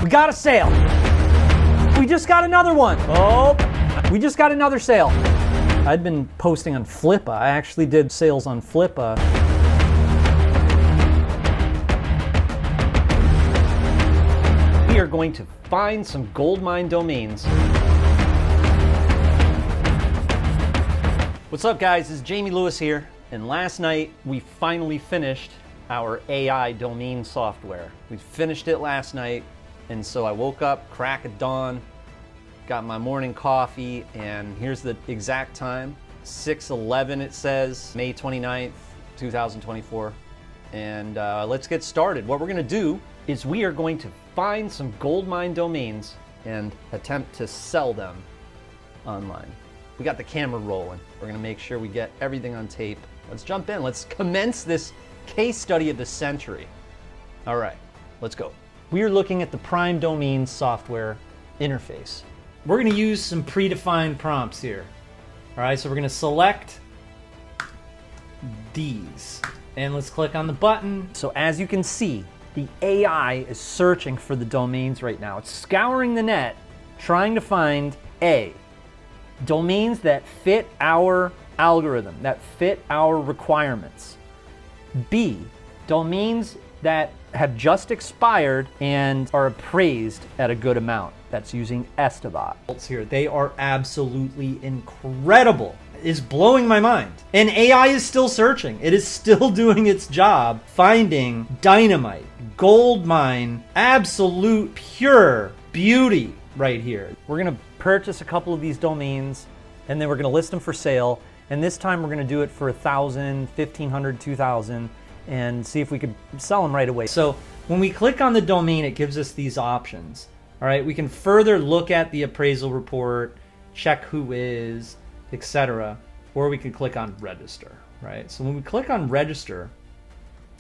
We got a sale. We just got another one. Oh, we just got another sale. I'd been posting on Flippa. I actually did sales on Flippa. We are going to find some goldmine domains. What's up, guys? It's Jamie Lewis here. And last night we finally finished our AI domain software. We finished it last night, and so I woke up, crack of dawn, got my morning coffee, and here's the exact time. 6:11 it says, May 29th, 2024. And let's get started. What we're gonna do is we are going to find some goldmine domains and attempt to sell them online. We got the camera rolling. We're gonna make sure we get everything on tape. Let's jump in. Let's commence this case study of the century. All right, let's go. We are looking at the Prime Domains software interface. We're gonna use some predefined prompts here. All right, so we're gonna select these and let's click on the button. So as you can see, the AI is searching for the domains right now. It's scouring the net, trying to find A, domains that fit our algorithm, that fit our requirements. B, domains that have just expired and are appraised at a good amount. That's using alot. Here, they are absolutely incredible. It's blowing my mind. And AI is still searching. It is still doing its job, finding dynamite, gold mine, absolute pure beauty right here. We're gonna purchase a couple of these domains, and then we're gonna list them for sale. And this time we're gonna do it for 1,000, 1,500, 2,000, and see if we could sell them right away. So when we click on the domain, it gives us these options. All right, we can further look at the appraisal report, check who is, etc. Or we can click on register, right? So when we click on register,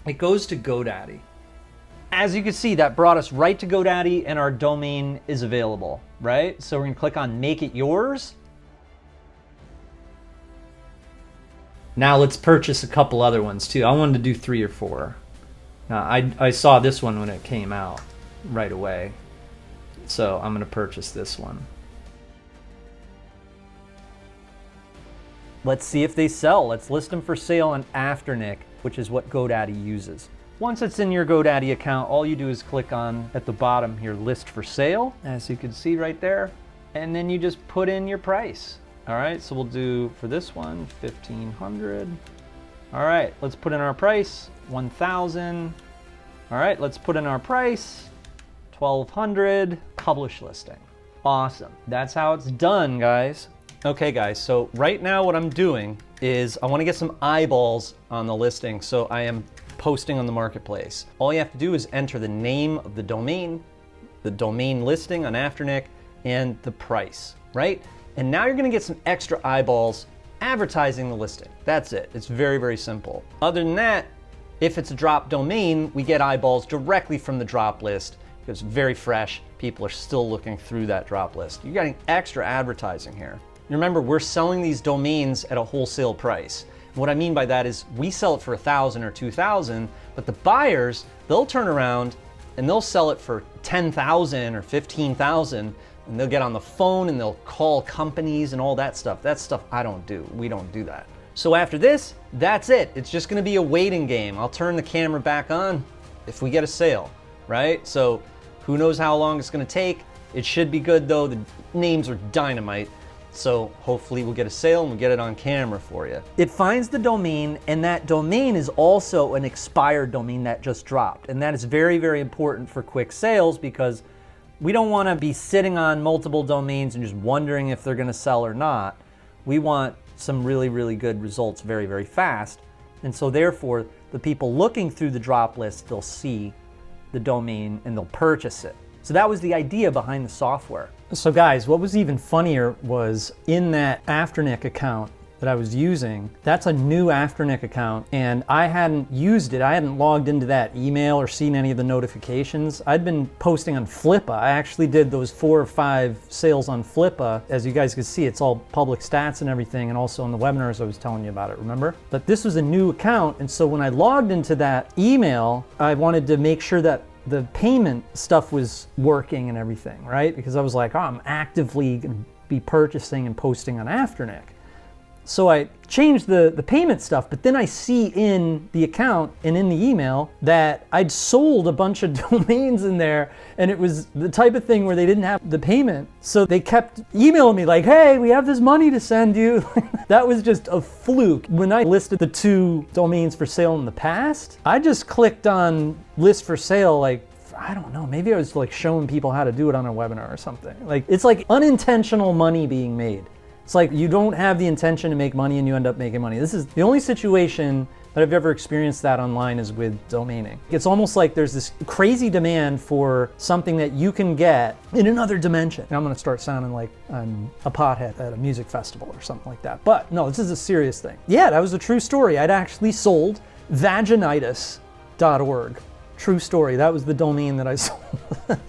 it goes to GoDaddy. As you can see, that brought us right to GoDaddy and our domain is available, right? So we're gonna click on make it yours. Now let's purchase a couple other ones too. I wanted to do 3 or 4. Now I saw this one when it came out right away. So I'm gonna purchase this one. Let's see if they sell. Let's list them for sale on Afternic, which is what GoDaddy uses. Once it's in your GoDaddy account, all you do is click on at the bottom here, list for sale, as you can see right there, and then you just put in your price. All right, so we'll do for this one, 1,500. All right, let's put in our price, 1,000. All right, let's put in our price, 1,200, publish listing. Awesome, that's how it's done, guys. Okay guys, so right now what I'm doing is I wanna get some eyeballs on the listing, so I am posting on the marketplace. All you have to do is enter the name of the domain listing on Afternic, and the price, right? And now you're gonna get some extra eyeballs advertising the listing. That's it, it's very, very simple. Other than that, if it's a drop domain, we get eyeballs directly from the drop list. It's very fresh, people are still looking through that drop list. You're getting extra advertising here. Remember, we're selling these domains at a wholesale price. What I mean by that is we sell it for 1,000 or 2,000, but the buyers, they'll turn around and they'll sell it for 10,000 or 15,000, and they'll get on the phone and they'll call companies and all that stuff. That stuff I don't do. We don't do that. So after this, that's it. It's just gonna be a waiting game. I'll turn the camera back on if we get a sale, right? So who knows how long it's gonna take. It should be good though. The names are dynamite. So hopefully we'll get a sale and we'll get it on camera for you. It finds the domain, and that domain is also an expired domain that just dropped. And that is very, very important for quick sales, because we don't want to be sitting on multiple domains and just wondering if they're going to sell or not. We want some really, really good results very, very fast. And so therefore, the people looking through the drop list, they'll see the domain and they'll purchase it. So that was the idea behind the software. So guys, what was even funnier was in that Afternic account that I was using, that's a new Afternic account, and I hadn't used it. I hadn't logged into that email or seen any of the notifications. I'd been posting on Flippa. I actually did those 4 or 5 sales on Flippa. As you guys can see, it's all public stats and everything, and also in the webinars I was telling you about it, remember? But this was a new account, and so when I logged into that email, I wanted to make sure that the payment stuff was working and everything, right? Because I was like, oh, I'm actively going to be purchasing and posting on Afternic. So I changed the payment stuff, but then I see in the account and in the email that I'd sold a bunch of domains in there, and it was the type of thing where they didn't have the payment. So they kept emailing me like, hey, we have this money to send you. That was just a fluke. When I listed the 2 domains for sale in the past, I just clicked on list for sale, like, I don't know, maybe I was like showing people how to do it on a webinar or something. Like, it's like unintentional money being made. It's like you don't have the intention to make money and you end up making money. This is the only situation that I've ever experienced that online is with domaining. It's almost like there's this crazy demand for something that you can get in another dimension. And I'm gonna start sounding like I'm a pothead at a music festival or something like that. But no, this is a serious thing. Yeah, that was a true story. I'd actually sold vaginitis.org. True story, that was the domain that I sold.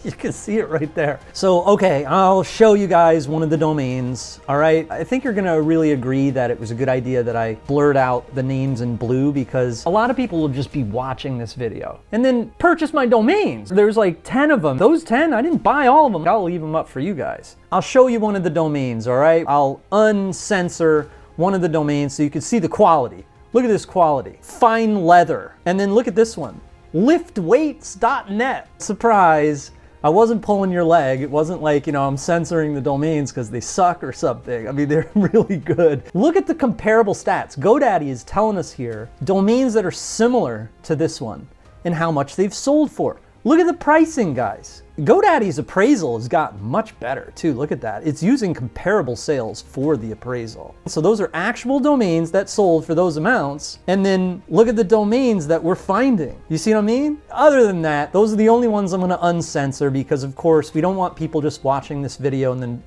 You can see it right there. So, okay, I'll show you guys one of the domains, all right? I think you're gonna really agree that it was a good idea that I blurred out the names in blue, because a lot of people will just be watching this video and then purchase my domains. There's like 10 of them. Those 10, I didn't buy all of them. I'll leave them up for you guys. I'll show you one of the domains, all right? I'll uncensor one of the domains so you can see the quality. Look at this quality. Fine leather. And then look at this one. liftweights.net. Surprise, I wasn't pulling your leg. It wasn't like, I'm censoring the domains because they suck or something. I mean, they're really good. Look at the comparable stats. GoDaddy is telling us here domains that are similar to this one and how much they've sold for. Look at the pricing, guys. GoDaddy's appraisal has gotten much better too. Look at that. It's using comparable sales for the appraisal. So those are actual domains that sold for those amounts. And then look at the domains that we're finding. You see what I mean? Other than that, those are the only ones I'm gonna uncensor, because of course we don't want people just watching this video and then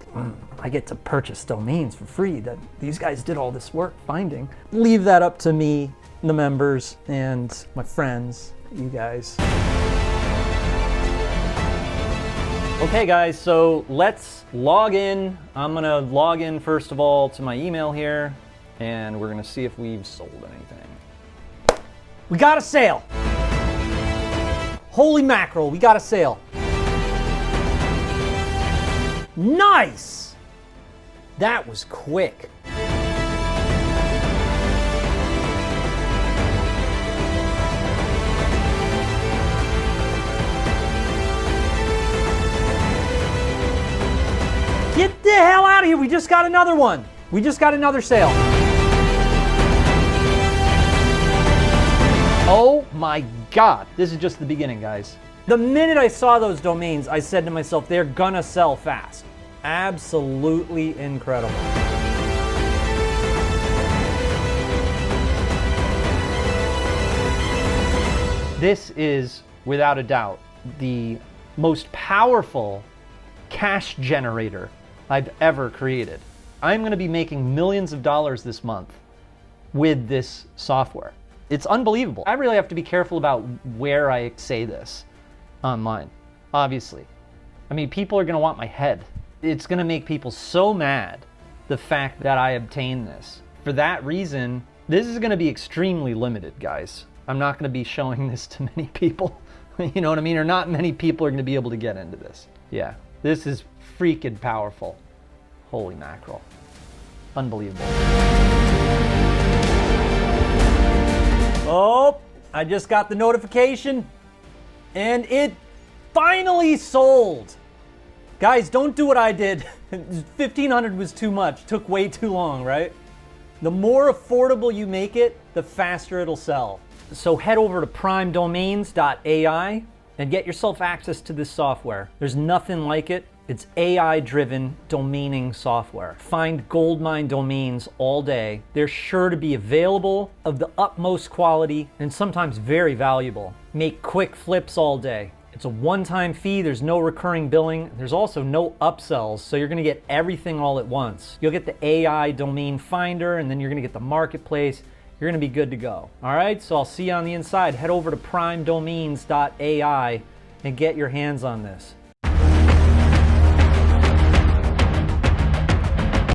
I get to purchase domains for free that these guys did all this work finding. Leave that up to me, the members, and my friends, you guys. Okay guys, so let's log in. I'm gonna log in first of all to my email here, and we're gonna see if we've sold anything. We got a sale. Holy mackerel, we got a sale. Nice. That was quick. Get the hell out of here. We just got another one. We just got another sale. Oh my God. This is just the beginning, guys. The minute I saw those domains, I said to myself, they're gonna sell fast. Absolutely incredible. This is, without a doubt, the most powerful cash generator I've ever created. I'm going to be making millions of dollars this month with this software. It's unbelievable. I really have to be careful about where I say this online, obviously. I mean, people are going to want my head. It's going to make people so mad, the fact that I obtained this. For that reason, this is going to be extremely limited, guys. I'm not going to be showing this to many people. You know what I mean? Or not many people are going to be able to get into this. Yeah. This is freaking powerful. Holy mackerel. Unbelievable. Oh, I just got the notification and it finally sold. Guys, don't do what I did. 1,500 was too much. Took way too long, right? The more affordable you make it, the faster it'll sell. So head over to primedomains.ai and get yourself access to this software. There's nothing like it. It's AI-driven domaining software. Find goldmine domains all day. They're sure to be available, of the utmost quality, and sometimes very valuable. Make quick flips all day. It's a one-time fee. There's no recurring billing. There's also no upsells, so you're gonna get everything all at once. You'll get the AI domain finder, and then you're gonna get the marketplace. You're gonna be good to go. All right, so I'll see you on the inside. Head over to primedomains.ai and get your hands on this.